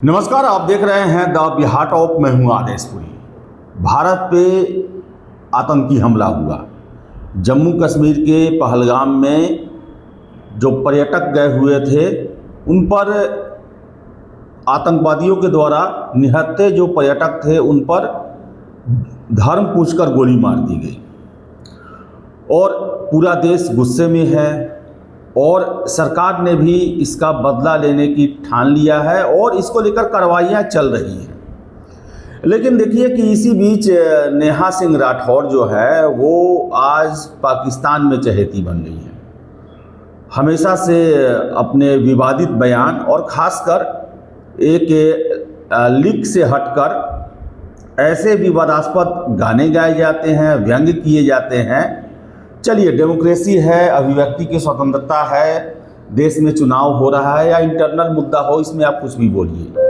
नमस्कार, आप देख रहे हैं द बिहार टॉप। मैं हूं आदेशपुरी। भारत पे आतंकी हमला हुआ। जम्मू कश्मीर के पहलगाम में जो पर्यटक गए हुए थे उन पर आतंकवादियों के द्वारा निहत्थे जो पर्यटक थे उन पर धर्म पूछकर गोली मार दी गई और पूरा देश गुस्से में है और सरकार ने भी इसका बदला लेने की ठान लिया है और इसको लेकर कार्रवाइयाँ चल रही हैं। लेकिन देखिए कि इसी बीच नेहा सिंह राठौर जो है वो आज पाकिस्तान में चहेती बन गई है। हमेशा से अपने विवादित बयान और ख़ासकर एक लीक से हटकर ऐसे विवादास्पद गाने गाए जाते हैं, व्यंग्य किए जाते हैं। चलिए, डेमोक्रेसी है, अभिव्यक्ति की स्वतंत्रता है, देश में चुनाव हो रहा है या इंटरनल मुद्दा हो, इसमें आप कुछ भी बोलिए।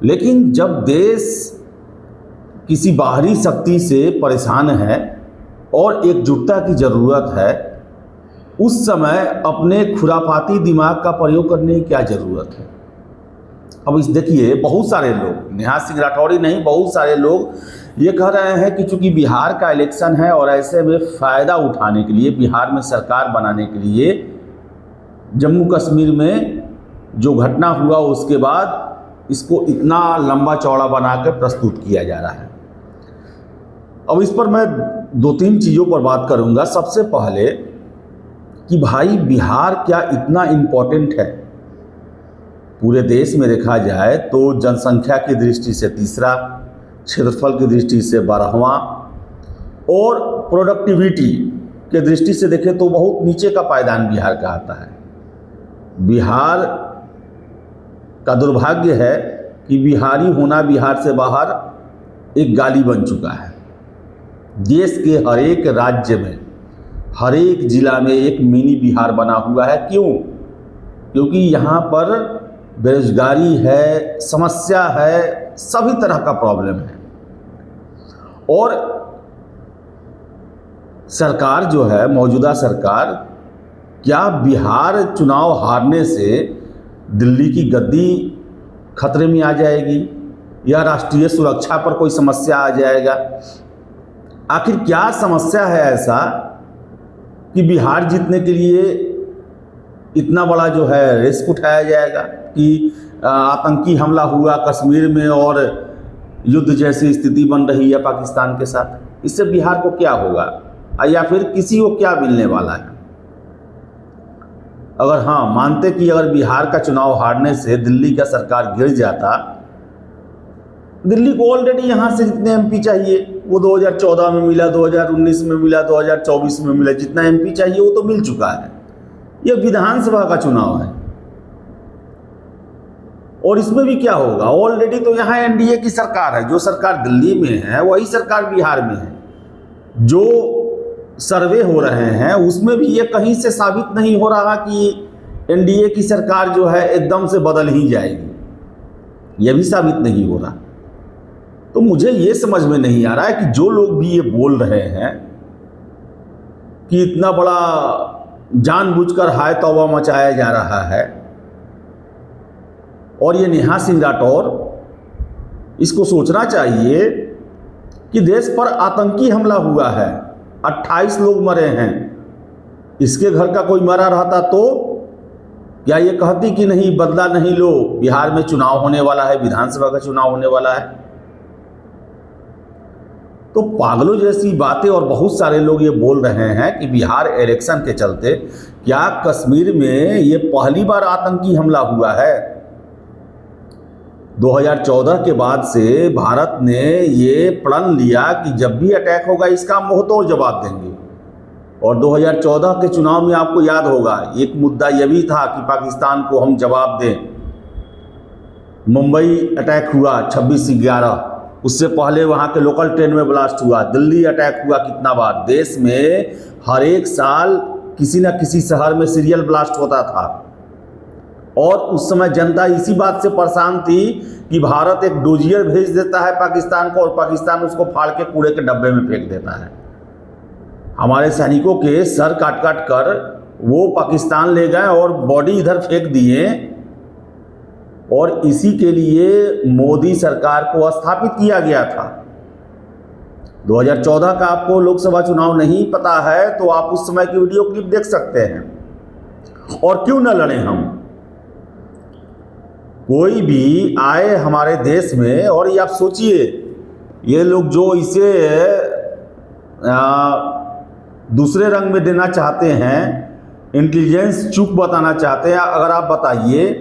लेकिन जब देश किसी बाहरी शक्ति से परेशान है और एकजुटता की ज़रूरत है, उस समय अपने खुराफाती दिमाग का प्रयोग करने की क्या ज़रूरत है। अब इस देखिए, बहुत सारे लोग, नेहा सिंह राठौर ही नहीं, बहुत सारे लोग ये कह रहे हैं कि चूंकि बिहार का इलेक्शन है और ऐसे में फ़ायदा उठाने के लिए, बिहार में सरकार बनाने के लिए जम्मू कश्मीर में जो घटना हुआ उसके बाद इसको इतना लंबा चौड़ा बनाकर प्रस्तुत किया जा रहा है। अब इस पर मैं दो तीन चीज़ों पर बात करूंगा। सबसे पहले कि भाई, बिहार क्या इतना इम्पोर्टेंट है? पूरे देश में देखा जाए तो जनसंख्या की दृष्टि से तीसरा, क्षेत्रफल की दृष्टि से 12वां और प्रोडक्टिविटी के दृष्टि से देखें तो बहुत नीचे का पायदान बिहार का आता है। बिहार का दुर्भाग्य है कि बिहारी होना बिहार से बाहर एक गाली बन चुका है। देश के हर एक राज्य में, हर एक जिला में एक मिनी बिहार बना हुआ है। क्यों? क्योंकि यहाँ पर बेरोजगारी है, समस्या है, सभी तरह का प्रॉब्लम है। और सरकार जो है, मौजूदा सरकार, क्या बिहार चुनाव हारने से दिल्ली की गद्दी खतरे में आ जाएगी या राष्ट्रीय सुरक्षा पर कोई समस्या आ जाएगा? आखिर क्या समस्या है ऐसा कि बिहार जीतने के लिए इतना बड़ा जो है रिस्क उठाया जाएगा कि आतंकी हमला हुआ कश्मीर में और युद्ध जैसी स्थिति बन रही है पाकिस्तान के साथ? इससे बिहार को क्या होगा या फिर किसी को क्या मिलने वाला है? अगर हाँ मानते कि अगर बिहार का चुनाव हारने से दिल्ली का सरकार गिर जाता, दिल्ली को ऑलरेडी यहाँ से जितने एमपी चाहिए वो 2014 में मिला, 2019 में मिला, 2024 में मिला, जितना एमपी चाहिए वो तो मिल चुका है। ये विधानसभा का चुनाव है और इसमें भी क्या होगा? ऑलरेडी तो यहाँ एनडीए की सरकार है। जो सरकार दिल्ली में है वही सरकार बिहार में है। जो सर्वे हो रहे हैं उसमें भी ये कहीं से साबित नहीं हो रहा कि एनडीए की सरकार जो है एकदम से बदल ही जाएगी। ये भी साबित नहीं हो रहा। तो मुझे ये समझ में नहीं आ रहा है कि जो लोग भी ये बोल रहे हैं कि इतना बड़ा जानबूझकर हाय तौबा मचाया जा रहा है, और ये नेहा सिंह राठौर, इसको सोचना चाहिए कि देश पर आतंकी हमला हुआ है, 28 लोग मरे हैं। इसके घर का कोई मरा रहता तो क्या ये कहती कि नहीं, बदला नहीं लो, बिहार में चुनाव होने वाला है, विधानसभा का चुनाव होने वाला है? तो पागलों जैसी बातें। और बहुत सारे लोग ये बोल रहे हैं कि बिहार इलेक्शन के चलते क्या कश्मीर में ये पहली बार आतंकी हमला हुआ है? 2014 के बाद से भारत ने ये प्रण लिया कि जब भी अटैक होगा इसका हम मुंहतोड़ जवाब देंगे। और 2014 के चुनाव में आपको याद होगा एक मुद्दा यह भी था कि पाकिस्तान को हम जवाब दें। मुंबई अटैक हुआ 26/11, उससे पहले वहाँ के लोकल ट्रेन में ब्लास्ट हुआ, दिल्ली अटैक हुआ कितना बार। देश में हर एक साल किसी न किसी शहर में सीरियल ब्लास्ट होता था और उस समय जनता इसी बात से परेशान थी कि भारत एक डोजियर भेज देता है पाकिस्तान को और पाकिस्तान उसको फाड़ के कूड़े के डब्बे में फेंक देता है। हमारे सैनिकों के सर काट काट कर वो पाकिस्तान ले गए और बॉडी इधर फेंक दिए और इसी के लिए मोदी सरकार को स्थापित किया गया था। 2014 का आपको लोकसभा चुनाव नहीं पता है तो आप उस समय की वीडियो क्लिप देख सकते हैं। और क्यों न लड़ें हम, कोई भी आए हमारे देश में और ये आप सोचिए, ये लोग जो इसे दूसरे रंग में देना चाहते हैं, इंटेलिजेंस चूक बताना चाहते हैं। अगर आप बताइए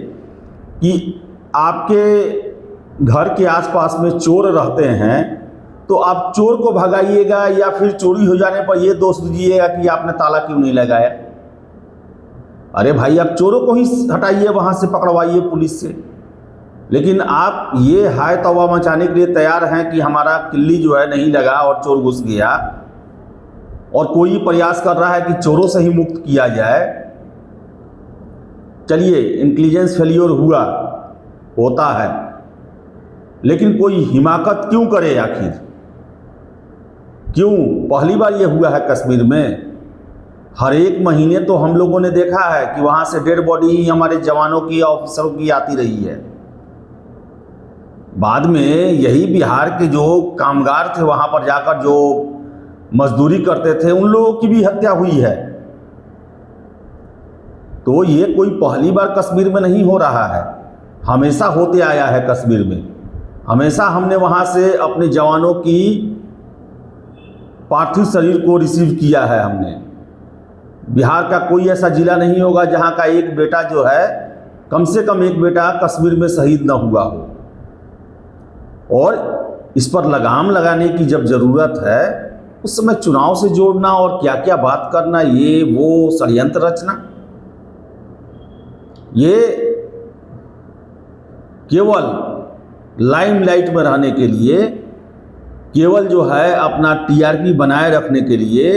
कि आपके घर के आसपास में चोर रहते हैं तो आप चोर को भगाइएगा या फिर चोरी हो जाने पर ये दोष दीजिएगा कि आपने ताला क्यों नहीं लगाया? अरे भाई, आप चोरों को ही हटाइए, वहाँ से पकड़वाइए पुलिस से। लेकिन आप ये हाय तौबा मचाने के लिए तैयार हैं कि हमारा किल्ली जो है नहीं लगा और चोर घुस गया, और कोई प्रयास कर रहा है कि चोरों से ही मुक्त किया जाए। चलिए, इंटेलिजेंस फेलियर होता है, लेकिन कोई हिमाकत क्यों करे आखिर? क्यों? पहली बार ये हुआ है कश्मीर में। हर एक महीने तो हम लोगों ने देखा है कि वहाँ से डेड बॉडी हमारे जवानों की, ऑफिसरों की आती रही है। बाद में यही बिहार के जो कामगार थे, वहाँ पर जाकर जो मजदूरी करते थे, उन लोगों की भी हत्या हुई है। तो ये कोई पहली बार कश्मीर में नहीं हो रहा है, हमेशा होते आया है कश्मीर में। हमेशा हमने वहाँ से अपने जवानों की पार्थिव शरीर को रिसीव किया है हमने। बिहार का कोई ऐसा जिला नहीं होगा जहाँ का एक बेटा जो है, कम से कम एक बेटा कश्मीर में शहीद न हुआ हो। और इस पर लगाम लगाने की जब ज़रूरत है, उस समय चुनाव से जोड़ना और क्या क्या बात करना, ये वो षड्यंत्र रचना, ये केवल लाइमलाइट में रहने के लिए, केवल जो है अपना टीआरपी बनाए रखने के लिए।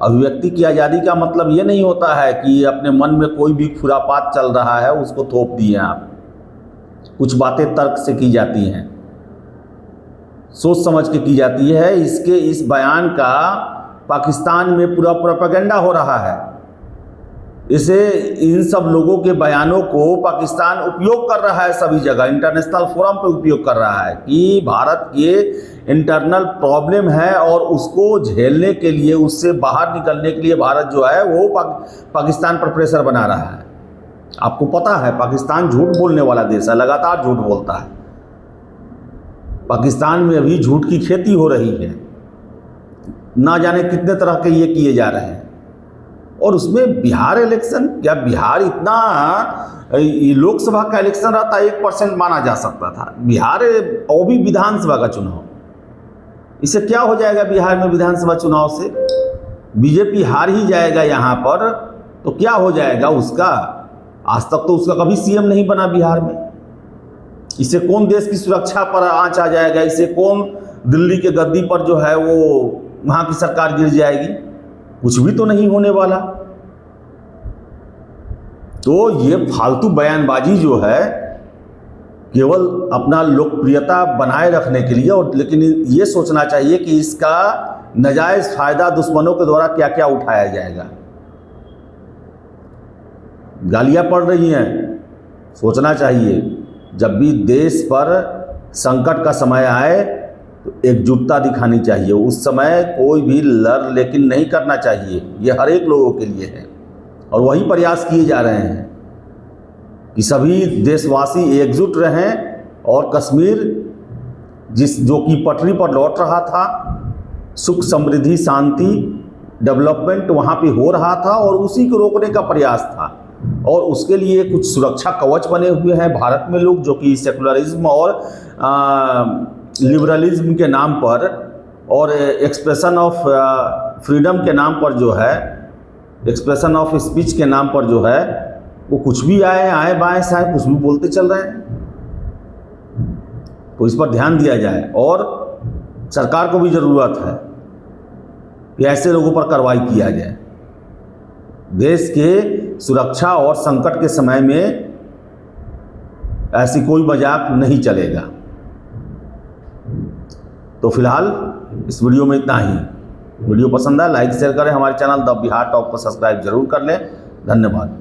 अभिव्यक्ति की आज़ादी का मतलब ये नहीं होता है कि अपने मन में कोई भी खुरापात चल रहा है उसको थोप दिए आप। कुछ बातें तर्क से की जाती हैं, सोच समझ के की जाती है। इस बयान का पाकिस्तान में पूरा प्रोपेगेंडा हो रहा है। इन सब लोगों के बयानों को पाकिस्तान उपयोग कर रहा है सभी जगह, इंटरनेशनल फोरम पे उपयोग कर रहा है कि भारत के इंटरनल प्रॉब्लम है और उसको झेलने के लिए, उससे बाहर निकलने के लिए भारत जो है वो पाकिस्तान पर प्रेशर बना रहा है। आपको पता है पाकिस्तान झूठ बोलने वाला देश है, लगातार झूठ बोलता है। पाकिस्तान में अभी झूठ की खेती हो रही है, ना जाने कितने तरह के ये किए जा रहे हैं। और उसमें बिहार इलेक्शन, क्या बिहार इतना, लोकसभा का इलेक्शन रहता 1% माना जा सकता था, बिहार और भी विधानसभा का चुनाव, इससे क्या हो जाएगा? बिहार में विधानसभा चुनाव से बीजेपी हार ही जाएगा यहाँ पर, तो क्या हो जाएगा उसका? आज तक तो उसका कभी सीएम नहीं बना बिहार में। इससे कौन देश की सुरक्षा पर आंच आ जाएगा? इससे कौन दिल्ली के गद्दी पर जो है वो वहाँ की सरकार गिर जाएगी? कुछ भी तो नहीं होने वाला। तो ये फालतू बयानबाजी जो है केवल अपना लोकप्रियता बनाए रखने के लिए, और लेकिन ये सोचना चाहिए कि इसका नाजायज फायदा दुश्मनों के द्वारा क्या क्या उठाया जाएगा। गालियां पड़ रही हैं, सोचना चाहिए जब भी देश पर संकट का समय आए तो एकजुटता दिखानी चाहिए। उस समय कोई भी लड़ लेकिन नहीं करना चाहिए, ये हर एक लोगों के लिए है। और वही प्रयास किए जा रहे हैं कि सभी देशवासी एकजुट रहें और कश्मीर जो कि पटरी पर लौट रहा था, सुख समृद्धि शांति डेवलपमेंट वहाँ पे हो रहा था और उसी को रोकने का प्रयास था। और उसके लिए कुछ सुरक्षा कवच बने हुए हैं भारत में लोग, जो कि सेकुलरिज्म और लिबरलिज्म के नाम पर और एक्सप्रेशन ऑफ फ्रीडम के नाम पर जो है, एक्सप्रेशन ऑफ स्पीच के नाम पर जो है वो कुछ भी आए बाएं साएं कुछ भी बोलते चल रहे हैं। तो इस पर ध्यान दिया जाए और सरकार को भी ज़रूरत है कि ऐसे लोगों पर कार्रवाई किया जाए। देश के सुरक्षा और संकट के समय में ऐसी कोई मजाक नहीं चलेगा। तो फिलहाल इस वीडियो में इतना ही। वीडियो पसंद आए लाइक शेयर करें, हमारे चैनल द बिहार टॉप को सब्सक्राइब जरूर कर लें। धन्यवाद।